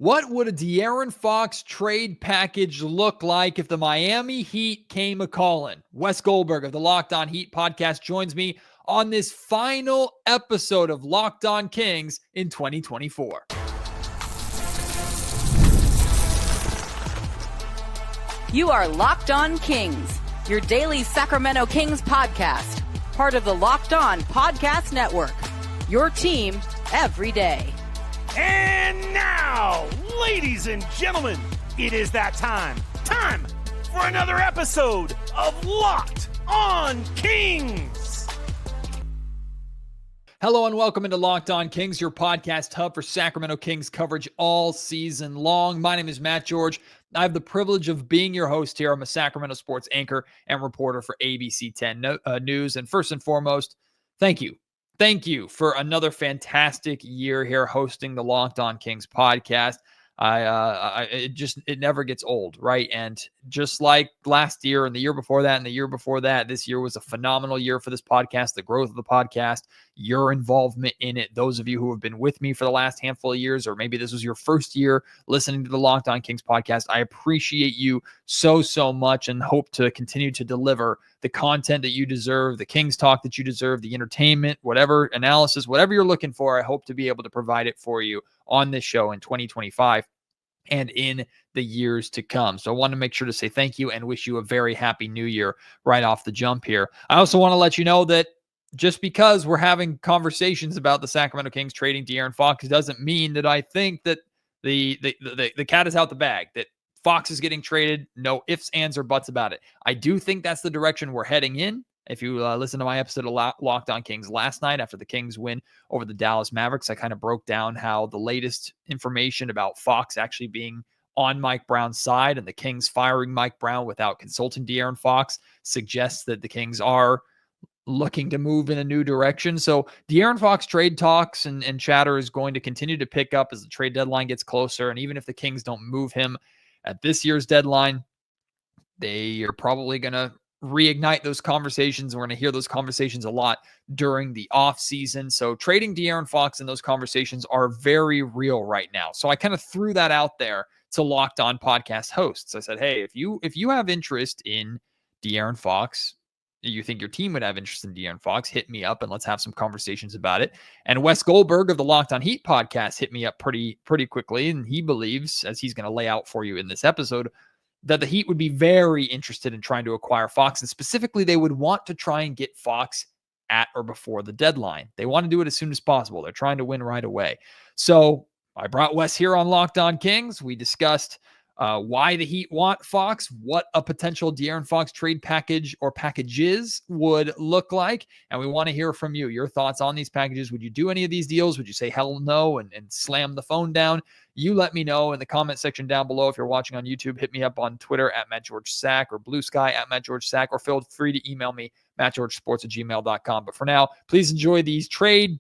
What would a De'Aaron Fox trade package look like if the Miami Heat came a-calling? Wes Goldberg of the Locked On Heat podcast joins me on this final episode of Locked On Kings in 2024. You are Locked On Kings, your daily Sacramento Kings podcast, part of the Locked On Podcast Network, your team every day. And now, ladies and gentlemen, it is that time for another episode of Locked On Kings. Hello and welcome into Locked On Kings, your podcast hub for Sacramento Kings coverage all season long. My name is Matt George. I have the privilege of being your host here. I'm a Sacramento sports anchor and reporter for ABC 10 News. And first and foremost, thank you. Thank you for another fantastic year here hosting the Locked On Kings podcast. It never gets old, right? And just like last year and the year before that and the year before that, this year was a phenomenal year for this podcast, the growth of the podcast, your involvement in it. Those of you who have been with me for the last handful of years, or maybe this was your first year listening to the Locked On Kings podcast, I appreciate you so much and hope to continue to deliver the content that you deserve, the Kings talk that you deserve, the entertainment, whatever analysis, whatever you're looking for. I hope to be able to provide it for you on this show in 2025 and in the years to come. So I want to make sure to say thank you and wish you a very happy new year right off the jump here. I also want to let you know that just because we're having conversations about the Sacramento Kings trading De'Aaron Fox doesn't mean that I think that the cat is out the bag, that Fox is getting traded. No ifs, ands, or buts about it. I do think that's the direction we're heading in. If you listen to my episode of Locked On Kings last night after the Kings win over the Dallas Mavericks, I kind of broke down how the latest information about Fox actually being on Mike Brown's side and the Kings firing Mike Brown without consulting De'Aaron Fox suggests that the Kings are looking to move in a new direction. So De'Aaron Fox trade talks and chatter is going to continue to pick up as the trade deadline gets closer. And even if the Kings don't move him at this year's deadline, they are probably going to reignite those conversations. We're going to hear those conversations a lot during the offseason. So trading De'Aaron Fox and those conversations are very real right now. So I kind of threw that out there to Locked On podcast hosts. I said, hey, if you have interest in De'Aaron Fox, you think your team would have interest in De'Aaron Fox, hit me up and let's have some conversations about it. And Wes Goldberg of the Locked On Heat podcast hit me up pretty quickly. And he believes, as he's going to lay out for you in this episode, that the Heat would be very interested in trying to acquire Fox. And specifically, they would want to try and get Fox at or before the deadline. They want to do it as soon as possible. They're trying to win right away. So I brought Wes here on Locked On Kings. We discussed why the Heat want Fox, what a potential De'Aaron Fox trade package or packages would look like. And we want to hear from you, your thoughts on these packages. Would you do any of these deals? Would you say hell no and slam the phone down? You let me know in the comment section down below. If you're watching on YouTube, hit me up on Twitter at MattGeorgeSack or Blue Sky at MattGeorgeSack, or feel free to email me, MattGeorgeSports@gmail.com. But for now, please enjoy these trade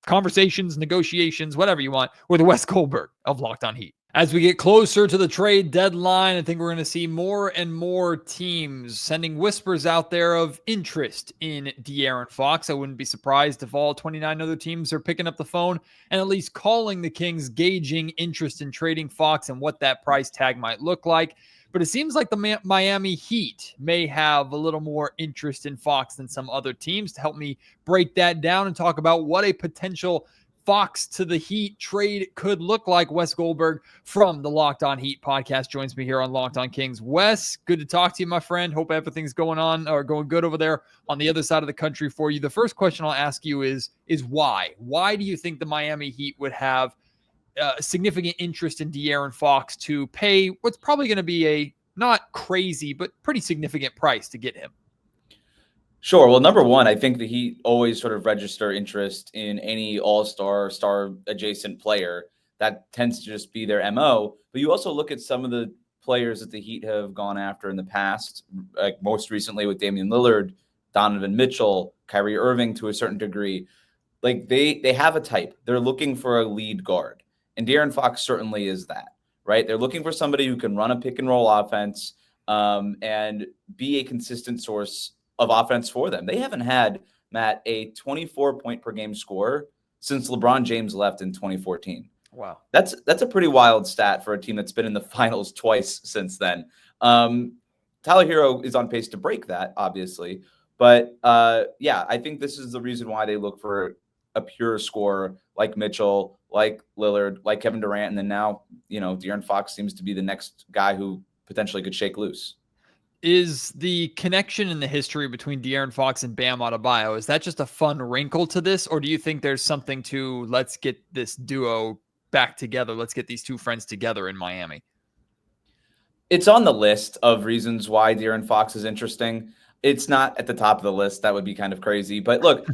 conversations, negotiations, whatever you want, with Wes Goldberg of Locked On Heat. As we get closer to the trade deadline, I think we're going to see more and more teams sending whispers out there of interest in De'Aaron Fox. I wouldn't be surprised if all 29 other teams are picking up the phone and at least calling the Kings, gauging interest in trading Fox and what that price tag might look like. But it seems like the Miami Heat may have a little more interest in Fox than some other teams. To help me break that down and talk about what a potential Fox to the Heat trade could look like, Wes Goldberg from the Locked On Heat podcast joins me here on Locked On Kings. Wes, good to talk to you, my friend. Hope everything's going good over there on the other side of the country for you. The first question I'll ask you is why? Why do you think the Miami Heat would have significant interest in De'Aaron Fox to pay what's probably going to be a not crazy, but pretty significant price to get him? Sure. Well, number one, I think the Heat always sort of register interest in any all-star, star adjacent player. That tends to just be their MO. But you also look at some of the players that the Heat have gone after in the past, like most recently with Damian Lillard, Donovan Mitchell, Kyrie Irving to a certain degree. Like they have a type. They're looking for a lead guard. And De'Aaron Fox certainly is that, right? They're looking for somebody who can run a pick and roll offense and be a consistent source of offense for them. They haven't had, Matt, a 24 point per game scorer since LeBron James left in 2014. Wow. That's a pretty wild stat for a team that's been in the finals twice since then. Tyler Hero is on pace to break that, obviously. But yeah, I think this is the reason why they look for a pure scorer like Mitchell, like Lillard, like Kevin Durant. And then now, De'Aaron Fox seems to be the next guy who potentially could shake loose. Is the connection in the history between De'Aaron Fox and Bam Adebayo, is that just a fun wrinkle to this? Or do you think there's something to, let's get this duo back together, let's get these two friends together in Miami? It's on the list of reasons why De'Aaron Fox is interesting. It's not at the top of the list. That would be kind of crazy. But look,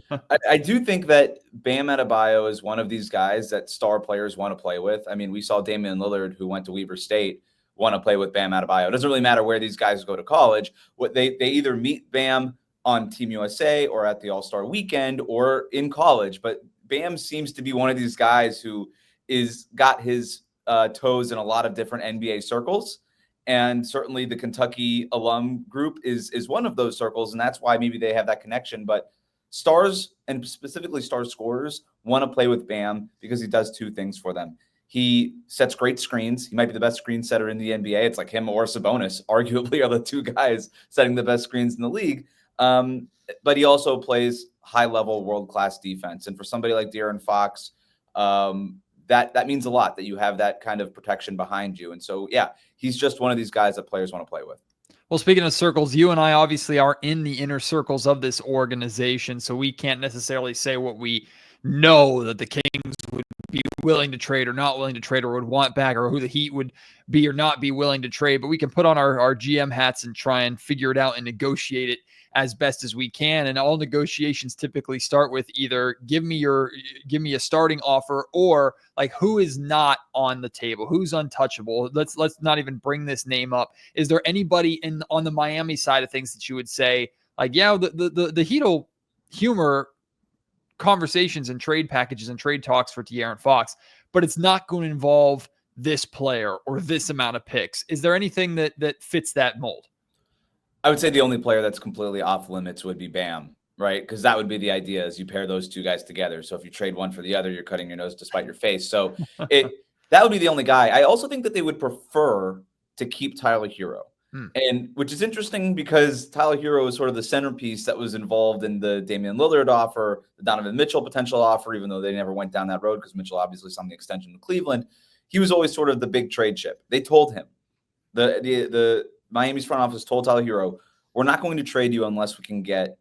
I do think that Bam Adebayo is one of these guys that star players want to play with. I mean, we saw Damian Lillard, who went to Weber State, want to play with Bam Adebayo. It doesn't really matter where these guys go to college. What they either meet Bam on Team USA or at the All-Star weekend or in college. But Bam seems to be one of these guys who is got his toes in a lot of different NBA circles. And certainly the Kentucky alum group is one of those circles. And that's why maybe they have that connection. But stars, and specifically star scorers, want to play with Bam because he does two things for them. He sets great screens. He might be the best screen setter in the NBA. It's like him or Sabonis, arguably, are the two guys setting the best screens in the league. But he also plays high-level, world-class defense. And for somebody like De'Aaron Fox, that means a lot that you have that kind of protection behind you. And so, yeah, he's just one of these guys that players want to play with. Well, speaking of circles, you and I obviously are in the inner circles of this organization, so we can't necessarily say what we know that the Kings would be willing to trade or not willing to trade or would want back, or who the Heat would be or not be willing to trade. But we can put on our GM hats and try and figure it out and negotiate it as best as we can. And all negotiations typically start with either give me a starting offer, or like, who is not on the table, who's untouchable. Let's not even bring this name up. Is there anybody on the Miami side of things that you would say, like, yeah, the Heat will humor conversations and trade packages and trade talks for De'Aaron Fox, but it's not going to involve this player or this amount of picks? Is there anything that fits that mold? I would say the only player that's completely off limits would be Bam, right? Because that would be the idea, is you pair those two guys together. So if you trade one for the other, you're cutting your nose to spite your face. So that would be the only guy. I also think that they would prefer to keep Tyler Hero. And which is interesting because Tyler Hero is sort of the centerpiece that was involved in the Damian Lillard offer, the Donovan Mitchell potential offer, even though they never went down that road because Mitchell obviously signed the extension to Cleveland. He was always sort of the big trade chip. They told him, the Miami's front office told Tyler Hero, we're not going to trade you unless we can get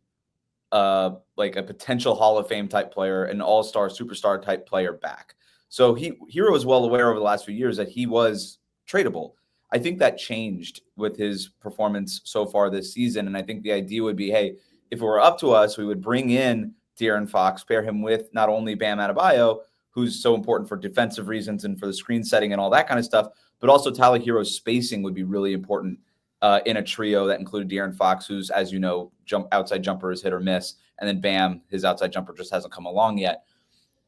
like a potential Hall of Fame type player, an all-star, superstar type player back. So Hero is well aware over the last few years that he was tradable. I think that changed with his performance so far this season. And I think the idea would be, hey, if it were up to us, we would bring in De'Aaron Fox, pair him with not only Bam Adebayo, who's so important for defensive reasons and for the screen setting and all that kind of stuff, but also Tyler Hero's spacing would be really important in a trio that included De'Aaron Fox, who's, as you know, outside jumper is hit or miss. And then Bam, his outside jumper just hasn't come along yet.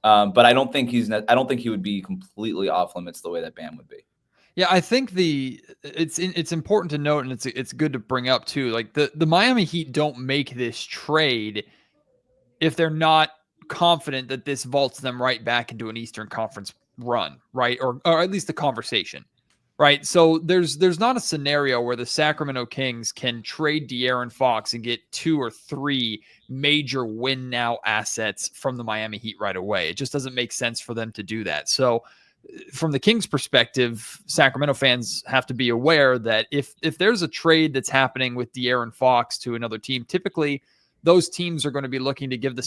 But I don't think he would be completely off limits the way that Bam would be. Yeah, I think it's important to note, and it's good to bring up too. Like the Miami Heat don't make this trade if they're not confident that this vaults them right back into an Eastern Conference run, right? Or at least a conversation, right? So there's not a scenario where the Sacramento Kings can trade De'Aaron Fox and get 2 or 3 major win now assets from the Miami Heat right away. It just doesn't make sense for them to do that. So from the Kings' perspective, Sacramento fans have to be aware that if there's a trade that's happening with De'Aaron Fox to another team, typically those teams are going to be looking to give the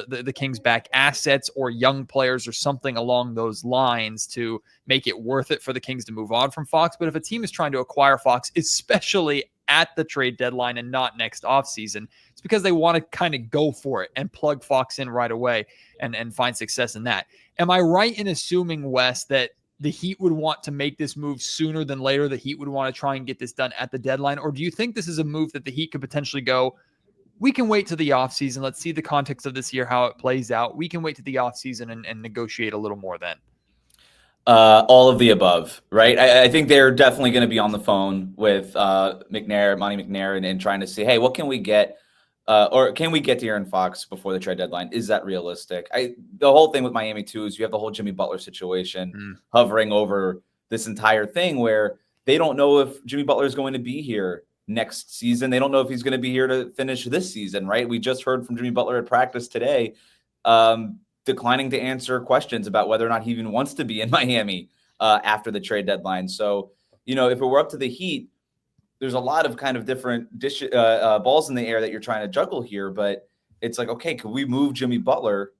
the Kings back assets or young players or something along those lines to make it worth it for the Kings to move on from Fox. But if a team is trying to acquire Fox, especially at the trade deadline and not next offseason, it's because they want to kind of go for it and plug Fox in right away and find success in that. Am I right in assuming, Wes, that the Heat would want to make this move sooner than later? The Heat would want to try and get this done at the deadline? Or do you think this is a move that the Heat could potentially go, we can wait to the offseason. Let's see the context of this year, how it plays out. We can wait to the offseason and negotiate a little more then? All of the above, right? I think they're definitely going to be on the phone with Monty McNair, and trying to see, hey, what can we get or can we get De'Aaron Fox before the trade deadline? Is that realistic? The whole thing with Miami too is you have the whole Jimmy Butler situation hovering over this entire thing where they don't know if Jimmy Butler is going to be here next season. They don't know if he's going to be here to finish this season, right? We just heard from Jimmy Butler at practice today, declining to answer questions about whether or not he even wants to be in Miami after the trade deadline. So, if it were up to the Heat, there's a lot of kind of different balls in the air that you're trying to juggle here, but it's like, okay, could we move Jimmy Butler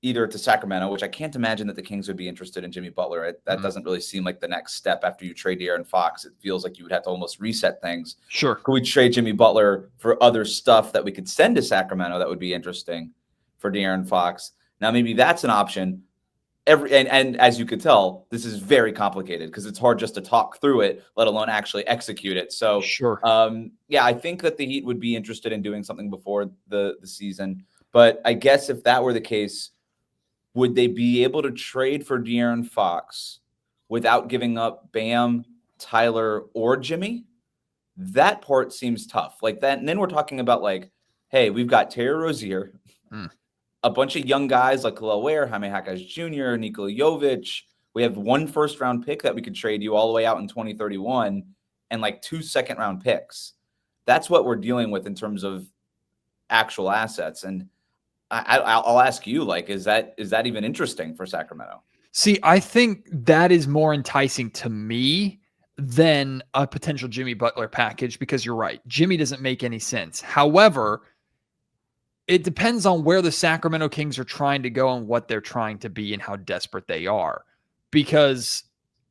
either to Sacramento, which I can't imagine that the Kings would be interested in Jimmy Butler. That doesn't really seem like the next step after you trade De'Aaron Fox. It feels like you would have to almost reset things. Sure. Could we trade Jimmy Butler for other stuff that we could send to Sacramento that would be interesting for De'Aaron Fox? Now, maybe that's an option. And as you could tell, this is very complicated because it's hard just to talk through it, let alone actually execute it. So, sure. I think that the Heat would be interested in doing something before the season. But I guess if that were the case, would they be able to trade for De'Aaron Fox without giving up Bam, Tyler, or Jimmy? That part seems tough. Like that. And then we're talking about like, hey, we've got Terry Rozier, a bunch of young guys like Khalil Ware, Jaime Jaquez Jr., Nikola Jovic. We have 1 first-round pick that we could trade you all the way out in 2031 and like 2 second-round picks. That's what we're dealing with in terms of actual assets. And I'll ask you, like, is that even interesting for Sacramento? See, I think that is more enticing to me than a potential Jimmy Butler package because you're right. Jimmy doesn't make any sense. However, it depends on where the Sacramento Kings are trying to go and what they're trying to be and how desperate they are. Because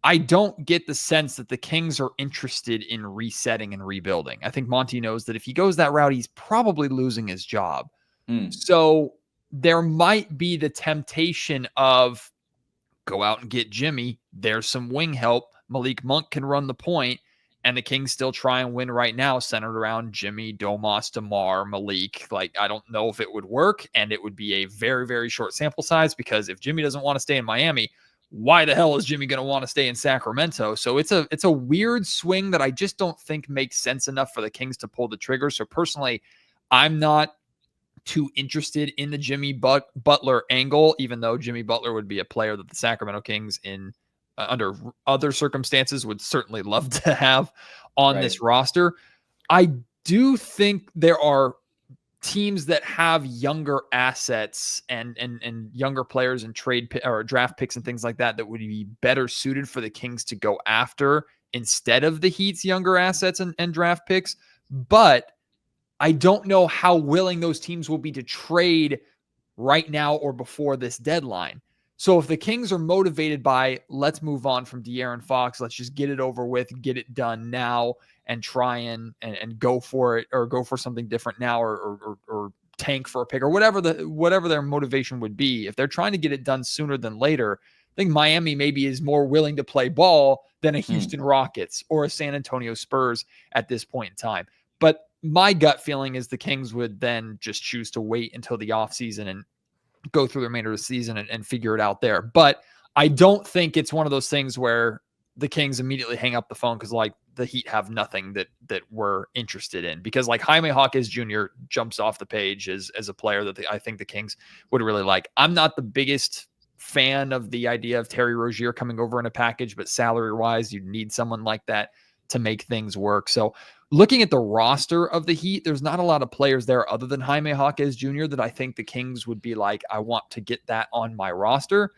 I don't get the sense that the Kings are interested in resetting and rebuilding. I think Monty knows that if he goes that route, he's probably losing his job. So there might be the temptation of go out and get Jimmy. There's some wing help. Malik Monk can run the point, and the Kings still try and win right now, centered around Jimmy, Domas, DeMar, Malik. Like, I don't know if it would work, and it would be a very, very short sample size because if Jimmy doesn't want to stay in Miami, why the hell is Jimmy going to want to stay in Sacramento? So it's a weird swing that I just don't think makes sense enough for the Kings to pull the trigger. So personally, I'm not too interested in the Jimmy Butler angle, even though Jimmy Butler would be a player that the Sacramento Kings in under other circumstances would certainly love to have on this roster. I do think there are teams that have younger assets and younger players and trade or draft picks and things like that would be better suited for the Kings to go after instead of the Heat's younger assets and draft picks. But I don't know how willing those teams will be to trade right now or before this deadline. So if the Kings are motivated by let's move on from De'Aaron Fox, let's just get it over with, get it done now, and try and go for it or go for something different now or tank for a pick or whatever their motivation would be. If they're trying to get it done sooner than later, I think Miami maybe is more willing to play ball than a Houston Rockets or a San Antonio Spurs at this point in time. But my gut feeling is the Kings would then just choose to wait until the offseason and go through the remainder of the season and figure it out there. But I don't think it's one of those things where the Kings immediately hang up the phone because like the Heat have nothing that we're interested in. Because like Jaime Jaquez Jr. jumps off the page as a player that I think the Kings would really like. I'm not the biggest fan of the idea of Terry Rozier coming over in a package, but salary-wise, you need someone like that to make things work. So looking at the roster of the Heat, there's not a lot of players there other than Jaime Jaquez Jr. that I think the Kings would be like, I want to get that on my roster.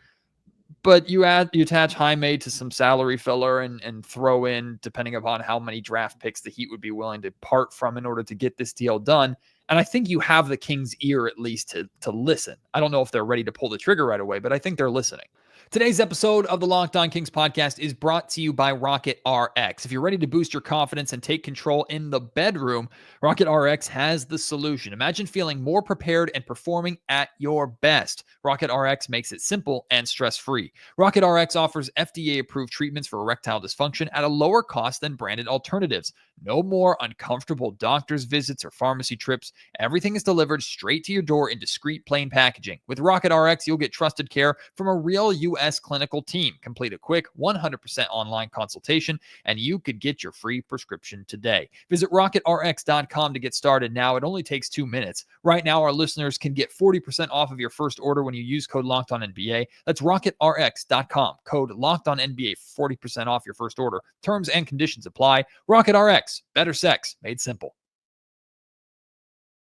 But you attach Jaime to some salary filler and throw in, depending upon how many draft picks the Heat would be willing to part from in order to get this deal done. And I think you have the Kings' ear at least to listen. I don't know if they're ready to pull the trigger right away, but I think they're listening. Today's episode of the Locked On Kings podcast is brought to you by Rocket RX. If you're ready to boost your confidence and take control in the bedroom, Rocket RX has the solution. Imagine feeling more prepared and performing at your best. Rocket RX makes it simple and stress-free. Rocket RX offers FDA-approved treatments for erectile dysfunction at a lower cost than branded alternatives. No more uncomfortable doctor's visits or pharmacy trips. Everything is delivered straight to your door in discreet, plain packaging. With Rocket RX, you'll get trusted care from a real U.S. clinical team. Complete a quick 100% online consultation, and you could get your free prescription today. Visit RocketRx.com to get started now. It only takes 2 minutes. Right now, our listeners can get 40% off of your first order when you use code LOCKEDONNBA. That's RocketRx.com. Code LOCKEDONNBA for 40% off your first order. Terms and conditions apply. RocketRx. Better sex made simple.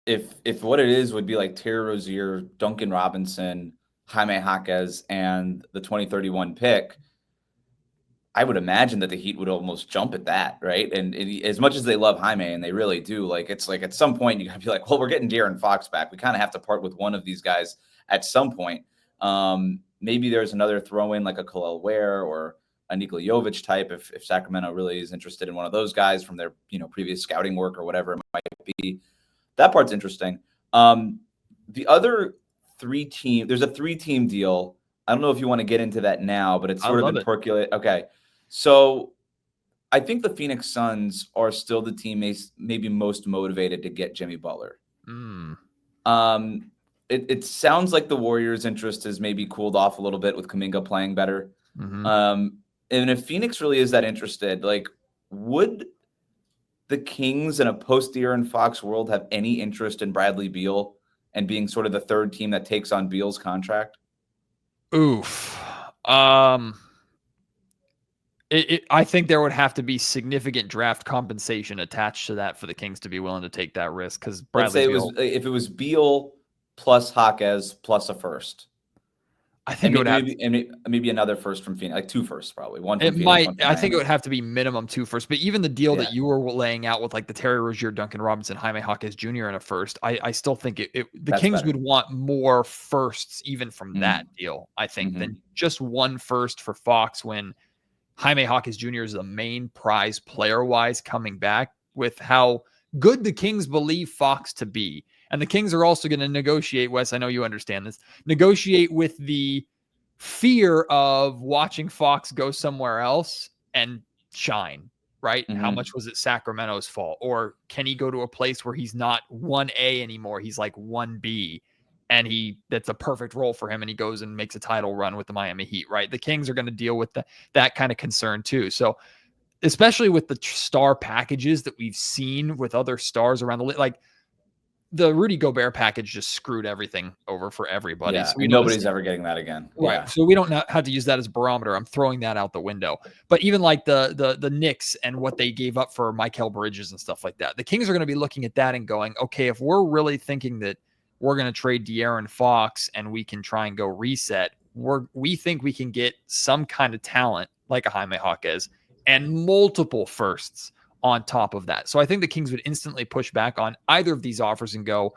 If what it is would be like Terry Rozier, Duncan Robinson, Jaime Jaquez, and the 2031 pick, I would imagine that the Heat would almost jump at that, right? And as much as they love Jaime, and they really do, like, it's like at some point you gotta be like, well, we're getting De'Aaron Fox back. We kind of have to part with one of these guys at some point. Maybe there's another throw in like a Khalil Ware or a Nikola Jovic type if Sacramento really is interested in one of those guys from their previous scouting work or whatever it might be. That part's interesting. The other there's a 3-team deal. I don't know if you want to get into that now, but it's sort of been percolated. Okay. So I think the Phoenix Suns are still the team maybe most motivated to get Jimmy Butler. It sounds like the Warriors' interest has maybe cooled off a little bit with Kuminga playing better. And if Phoenix really is that interested, like, would the Kings in a post-De'Aaron Fox world have any interest in Bradley Beal and being sort of the third team that takes on Beal's contract? Oof. I think there would have to be significant draft compensation attached to that for the Kings to be willing to take that risk. Because Bradley Beal, if it was Beal plus Jaquez plus a first. I think maybe another first from Phoenix, like 2 firsts probably. One from Phoenix, one from I think it would have to be minimum 2 firsts. But even the deal that you were laying out with like the Terry Rozier, Duncan Robinson, Jaime Jaquez Jr. in a first, I still think the Kings would want more firsts even from that deal, I think, than just 1 first for Fox when Jaime Jaquez Jr. is the main prize player-wise coming back with how good the Kings believe Fox to be. And the Kings are also going to negotiate, Wes, I know you understand this, negotiate with the fear of watching Fox go somewhere else and shine, right? How much was it Sacramento's fault? Or can he go to a place where he's not 1A anymore? He's like 1B. And that's a perfect role for him. And he goes and makes a title run with the Miami Heat, right? The Kings are going to deal with that kind of concern too. So especially with the star packages that we've seen with other stars around the league, like the Rudy Gobert package just screwed everything over for everybody. Yeah, so nobody's ever getting that again. Right. Yeah. So we don't have to use that as a barometer. I'm throwing that out the window. But even like the Knicks and what they gave up for Mikal Bridges and stuff like that, the Kings are going to be looking at that and going, okay, if we're really thinking that we're going to trade De'Aaron Fox and we can try and go reset, we think we can get some kind of talent like a Jaime Jaquez and multiple firsts on top of that. So I think the Kings would instantly push back on either of these offers and go,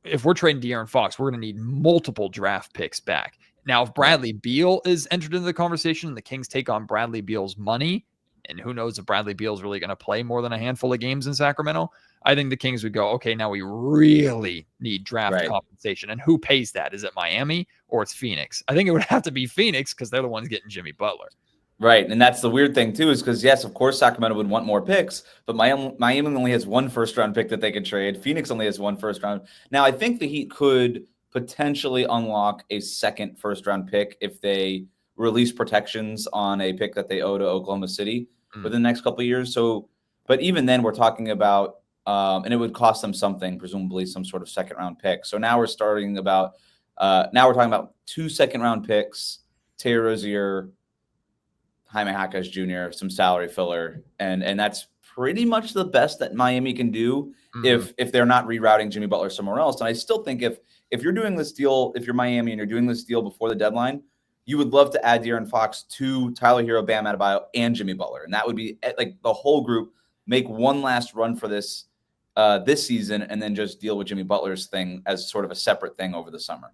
if we're trading De'Aaron Fox, we're going to need multiple draft picks back. Now, if Bradley Beal is entered into the conversation and the Kings take on Bradley Beal's money, and who knows if Bradley Beal is really going to play more than a handful of games in Sacramento, I think the Kings would go, okay, now we really need draft compensation. And who pays that? Is it Miami or it's Phoenix? I think it would have to be Phoenix because they're the ones getting Jimmy Butler. Right. And that's the weird thing, too, is because, yes, of course, Sacramento would want more picks, but Miami only has 1 first-round pick that they can trade. Phoenix only has 1 first-round. Now, I think the Heat could potentially unlock a second first-round pick if they release protections on a pick that they owe to Oklahoma City within the next couple of years. So, but even then, we're talking about, and it would cost them something, presumably some sort of second-round pick. So now we're talking about 2 second-round picks, Terry Rozier, Jaime Jaquez Jr., some salary filler, and that's pretty much the best that Miami can do if they're not rerouting Jimmy Butler somewhere else. And I still think if you're doing this deal, if you're Miami and you're doing this deal before the deadline, you would love to add De'Aaron Fox to Tyler Hero, Bam Adebayo, and Jimmy Butler, and that would be like the whole group make one last run for this season, and then just deal with Jimmy Butler's thing as sort of a separate thing over the summer.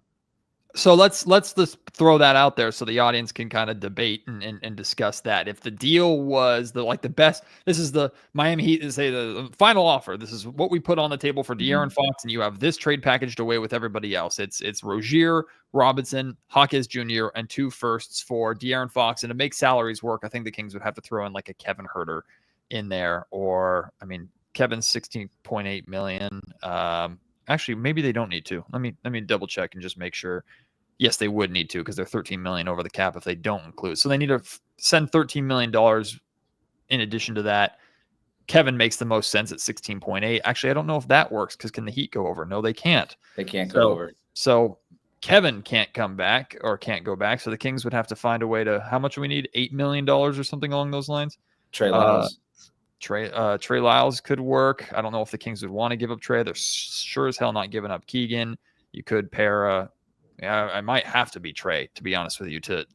So let's just throw that out there so the audience can kind of debate and discuss that. If the deal was the best, this is the Miami Heat say the final offer. This is what we put on the table for De'Aaron Fox, and you have this trade packaged away with everybody else. It's Rozier, Robinson, Jaquez Jr., and 2 firsts for De'Aaron Fox, and to make salaries work, I think the Kings would have to throw in like a Kevin Huerter in there, or I mean Kevin's $16.8 million. Actually, maybe they don't need to. Let me double check and just make sure. Yes, they would need to because they're $13 million over the cap if they don't include. So they need to send $13 million in addition to that. Kevin makes the most sense at 16.8. Actually, I don't know if that works because can the Heat go over? No, they can't. They can't go over. So Kevin can't come back or can't go back. So the Kings would have to find a way to, how much do we need? $8 million or something along those lines? Trey Lyles. Trey Lyles could work. I don't know if the Kings would want to give up Trey. They're sure as hell not giving up Keegan. You could pair I might have to be Trey, to be honest with you, to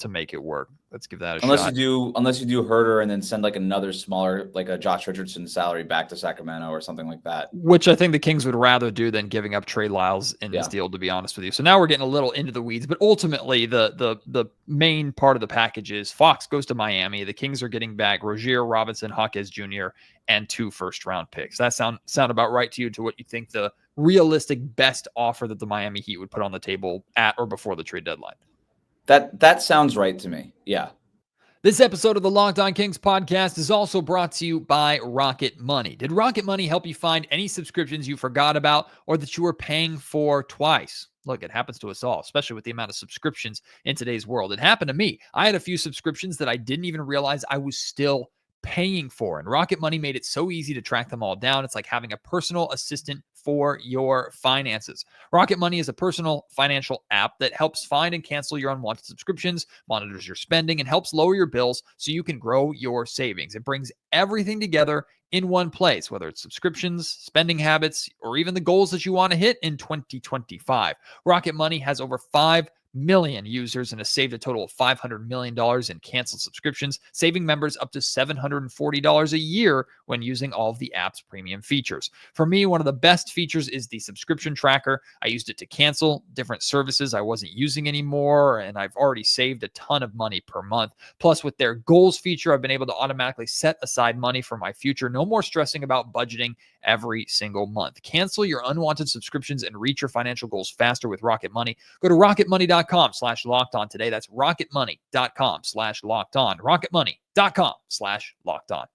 make it work. Let's give that a shot. Unless you do Herter and then send like another smaller, like a Josh Richardson salary back to Sacramento or something like that. Which I think the Kings would rather do than giving up Trey Lyles in this deal, to be honest with you. So now we're getting a little into the weeds, but ultimately the main part of the package is Fox goes to Miami. The Kings are getting back Rozier, Robinson, Hawkes Jr., and 2 first-round picks. That sound about right to you, to what you think the realistic best offer that the Miami Heat would put on the table at or before the trade deadline? That sounds right to me. Yeah. This episode of the Locked On Kings podcast is also brought to you by Rocket Money. Did Rocket Money help you find any subscriptions you forgot about or that you were paying for twice? Look, it happens to us all, especially with the amount of subscriptions in today's world. It happened to me. I had a few subscriptions that I didn't even realize I was still paying for, and Rocket Money made it so easy to track them all down. It's like having a personal assistant for your finances. Rocket Money is a personal financial app that helps find and cancel your unwanted subscriptions, monitors your spending, and helps lower your bills so you can grow your savings. It brings everything together in one place, whether it's subscriptions, spending habits, or even the goals that you want to hit in 2025. Rocket Money has over 5 million users and has saved a total of $500 million in canceled subscriptions, saving members up to $740 a year when using all of the app's premium features. For me, one of the best features is the subscription tracker. I used it to cancel different services I wasn't using anymore, and I've already saved a ton of money per month. Plus, with their goals feature, I've been able to automatically set aside money for my future. No more stressing about budgeting every single month. Cancel your unwanted subscriptions and reach your financial goals faster with Rocket Money. Go to rocketmoney.com/lockedon today. That's rocketmoney.com/lockedon. rocketmoney.com/lockedon.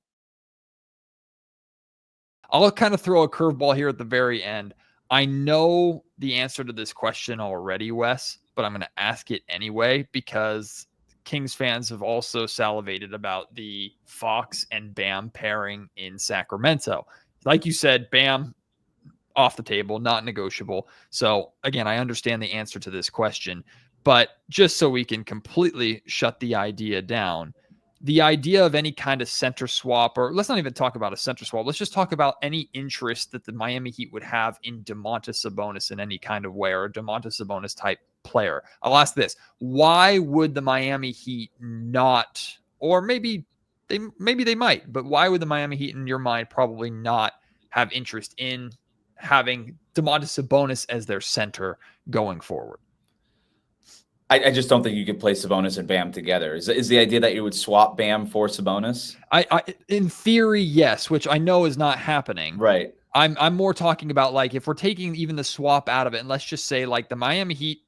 I'll kind of throw a curveball here at the very end. I know the answer to this question already, Wes, but I'm going to ask it anyway because Kings fans have also salivated about the Fox and Bam pairing in Sacramento. Like you said, Bam off the table, not negotiable. So again, I understand the answer to this question, but just so we can completely shut the idea down, the idea of any kind of center swap, or let's not even talk about a center swap. Let's just talk about any interest that the Miami Heat would have in Domantas Sabonis in any kind of way, or a Domantas Sabonis type player. I'll ask this: why would the Miami Heat not, or maybe they might, but why would the Miami Heat, in your mind, probably not have interest in having Domantas Sabonis as their center going forward? I just don't think you could play Sabonis and Bam together. Is the idea that you would swap Bam for Sabonis? I in theory, yes, which I know is not happening. Right. I'm more talking about, like, if we're taking even the swap out of it, and let's just say like the Miami Heat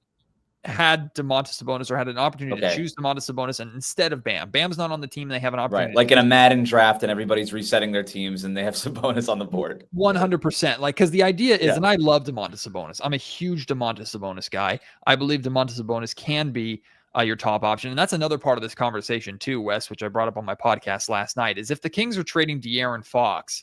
had Domantas Sabonis, or had an opportunity to choose Domantas Sabonis, and instead of Bam's not on the team, they have an opportunity. Right, like in a Madden draft, and everybody's resetting their teams, and they have Sabonis on the board. 100%. Like, because the idea is, and I love Domantas Sabonis. I'm a huge Domantas Sabonis guy. I believe Domantas Sabonis can be your top option, and that's another part of this conversation too, Wes, which I brought up on my podcast last night. Is if the Kings are trading De'Aaron Fox,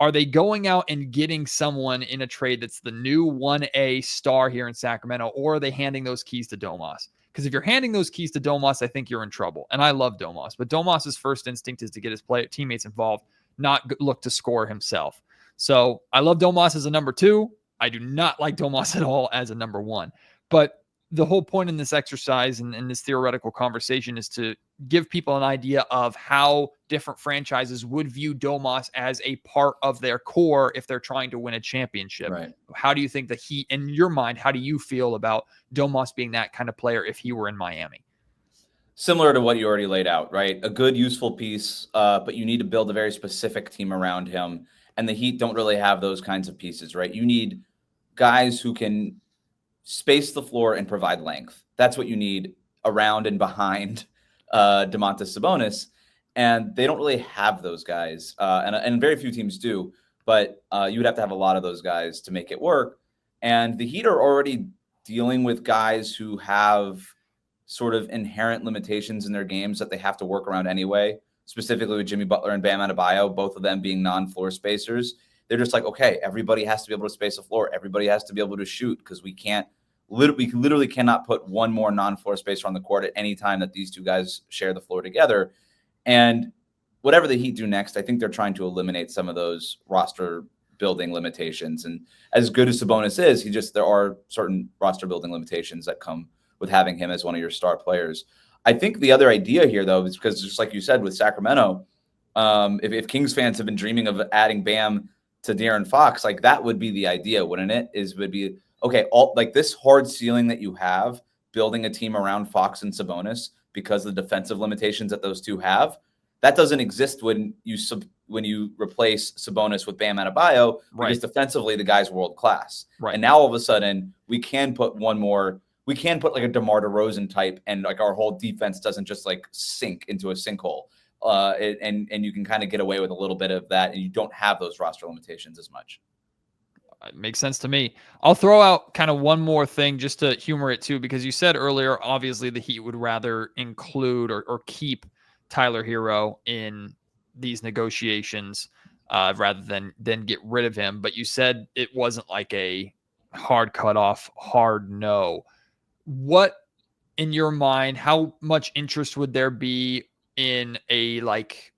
are they going out and getting someone in a trade that's the new 1A star here in Sacramento, or are they handing those keys to Domas? Because if you're handing those keys to Domas, I think you're in trouble. And I love Domas, but Domas's first instinct is to get his teammates involved, not look to score himself. So I love Domas as a number 2. I do not like Domas at all as a number 1. But the whole point in this exercise and this theoretical conversation is to give people an idea of how different franchises would view Domas as a part of their core if they're trying to win a championship. Right. How do you think the Heat, in your mind, how do you feel about Domas being that kind of player if he were in Miami? Similar to what you already laid out, right? A good, useful piece, but you need to build a very specific team around him. And the Heat don't really have those kinds of pieces, right? You need guys who can space the floor and provide length. That's what you need around and behind Domantas Sabonis. And they don't really have those guys. And very few teams do. But you would have to have a lot of those guys to make it work. And the Heat are already dealing with guys who have sort of inherent limitations in their games that they have to work around anyway, specifically with Jimmy Butler and Bam Adebayo, both of them being non-floor spacers. They're just like, okay, everybody has to be able to space the floor. Everybody has to be able to shoot because we literally cannot put one more non-floor spacer on the court at any time that these two guys share the floor together. And whatever the Heat do next, I think they're trying to eliminate some of those roster building limitations. And as good as Sabonis is, there are certain roster building limitations that come with having him as one of your star players. I think the other idea here, though, is because just like you said with Sacramento, if Kings fans have been dreaming of adding Bam to De'Aaron Fox, like that would be the idea, wouldn't it? Would be, okay, like this hard ceiling that you have, building a team around Fox and Sabonis because of the defensive limitations that those two have, that doesn't exist when you replace Sabonis with Bam Adebayo, because defensively the guy's world class. Right. And now all of a sudden we can put like a DeMar DeRozan type, and like our whole defense doesn't just like sink into a sinkhole. And you can kind of get away with a little bit of that, and you don't have those roster limitations as much. It makes sense to me. I'll throw out kind of one more thing just to humor it too, because you said earlier, obviously the Heat would rather include or keep Tyler Hero in these negotiations rather than get rid of him. But you said it wasn't like a hard cutoff, hard no. What, in your mind, how much interest would there be in a like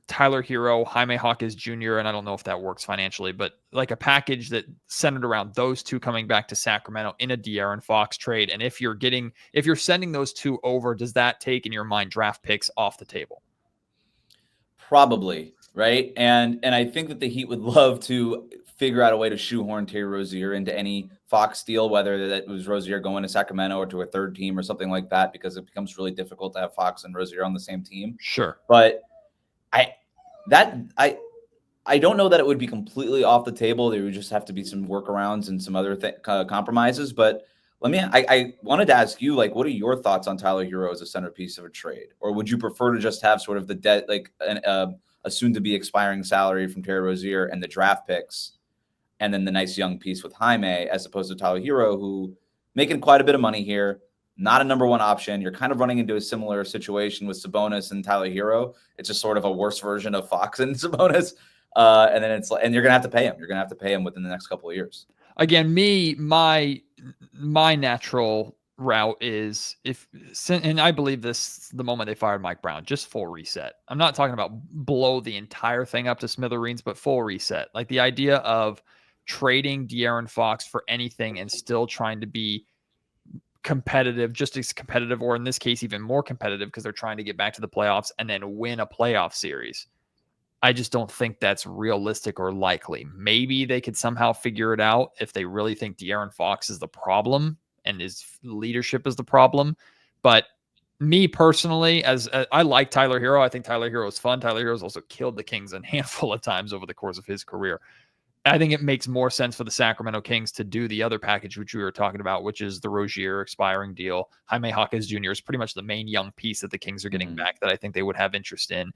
Tyler Hero, Jaime Jaquez Jr., and I don't know if that works financially, but like a package that centered around those two coming back to Sacramento in a De'Aaron Fox trade? And if you're sending those two over, does that take, in your mind, draft picks off the table? Probably, right? And I think that the Heat would love to figure out a way to shoehorn Terry Rozier into any Fox deal, whether that was Rozier going to Sacramento or to a third team or something like that, because it becomes really difficult to have Fox and Rozier on the same team. Sure. But I don't know that it would be completely off the table. There would just have to be some workarounds and some other compromises. But I wanted to ask you, like, what are your thoughts on Tyler Hero as a centerpiece of a trade? Or would you prefer to just have sort of the debt, like a soon-to-be expiring salary from Terry Rozier and the draft picks, and then the nice young piece with Jaime, as opposed to Tyler Hero, who making quite a bit of money here, not a number one option. You're kind of running into a similar situation with Sabonis and Tyler Hero. It's just sort of a worse version of Fox and Sabonis. And then and you're going to have to pay him. You're going to have to pay him within the next couple of years. Again, my natural route is and I believe this the moment they fired Mike Brown, just full reset. I'm not talking about blow the entire thing up to smithereens, but full reset. Like the idea of trading De'Aaron Fox for anything and still trying to be competitive, just as competitive, or in this case, even more competitive, because they're trying to get back to the playoffs and then win a playoff series. I just don't think that's realistic or likely. Maybe they could somehow figure it out if they really think De'Aaron Fox is the problem and his leadership is the problem. But me personally, as I like Tyler Hero, I think Tyler Hero is fun. Tyler Hero's also killed the Kings a handful of times over the course of his career. I think it makes more sense for the Sacramento Kings to do the other package, which we were talking about, which is the Rozier expiring deal. Jaime Jaquez Jr. is pretty much the main young piece that the Kings are getting back that I think they would have interest in.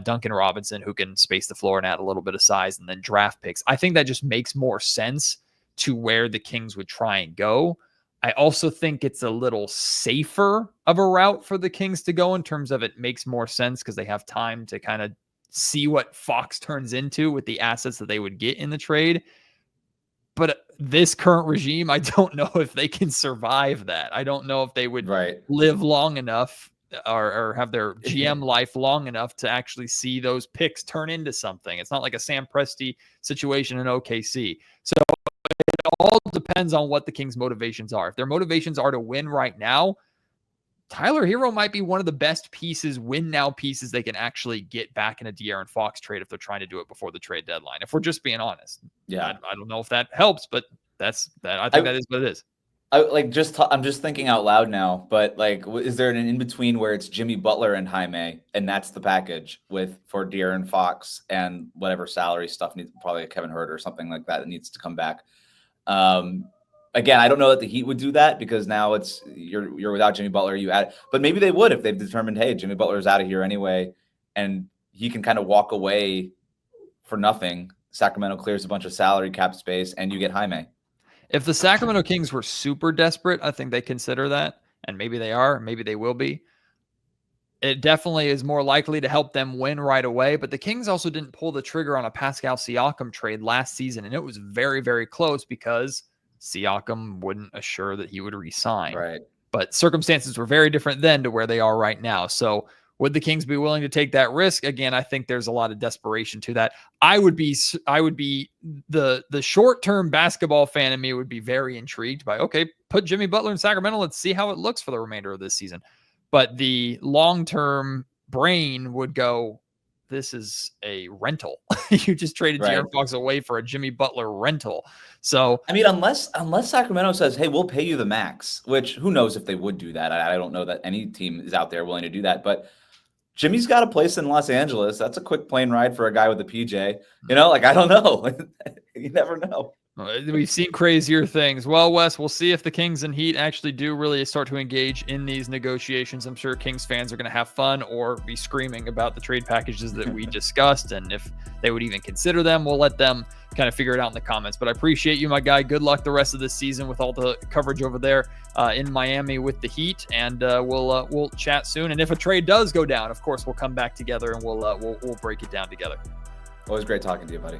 Duncan Robinson, who can space the floor and add a little bit of size, and then draft picks. I think that just makes more sense to where the Kings would try and go. I also think it's a little safer of a route for the Kings to go in terms of it makes more sense because they have time to kind of see what Fox turns into with the assets that they would get in the trade. But this current regime, I don't know if they can survive that. I don't know if they would live long enough or have their GM life long enough to actually see those picks turn into something. It's not like a Sam Presti situation in OKC. So it all depends on what the Kings' motivations are. If their motivations are to win right now, Tyler Hero might be one of the best pieces, win now pieces they can actually get back in a De'Aaron Fox trade if they're trying to do it before the trade deadline. If we're just being honest, I don't know if that helps, but that's that. I think that is what it is. I'm just thinking out loud now, but like, is there an in between where it's Jimmy Butler and Jaime, and that's the package for De'Aaron Fox and whatever salary stuff needs, probably a Kevin Hurt or something like that needs to come back. Again, I don't know that the Heat would do that because now it's you're without Jimmy Butler. But maybe they would if they've determined, hey, Jimmy Butler is out of here anyway, and he can kind of walk away for nothing. Sacramento clears a bunch of salary cap space, and you get Jaime. If the Sacramento Kings were super desperate, I think they consider that, and maybe they are, maybe they will be. It definitely is more likely to help them win right away, but the Kings also didn't pull the trigger on a Pascal Siakam trade last season, and it was very, very close because Siakam wouldn't assure that he would resign. Right. But circumstances were very different then to where they are right now. So would the Kings be willing to take that risk? Again, I think there's a lot of desperation to that. I would be the short-term basketball fan in me would be very intrigued by, okay, put Jimmy Butler in Sacramento. Let's see how it looks for the remainder of this season. But the long-term brain would go, this is a rental. You just traded De'Aaron Fox away for a Jimmy Butler rental. So I mean, unless Sacramento says, hey, we'll pay you the max, which who knows if they would do that. I don't know that any team is out there willing to do that. But Jimmy's got a place in Los Angeles. That's a quick plane ride for a guy with a PJ. You know, like, I don't know. You never know. We've seen crazier things. Well, Wes, we'll see if the Kings and Heat actually do really start to engage in these negotiations. I'm sure Kings fans are going to have fun or be screaming about the trade packages that we discussed. And if they would even consider them, we'll let them kind of figure it out in the comments. But I appreciate you, my guy. Good luck the rest of this season with all the coverage over there in Miami with the Heat. And we'll chat soon. And if a trade does go down, of course, we'll come back together and we'll break it down together. Always great talking to you, buddy.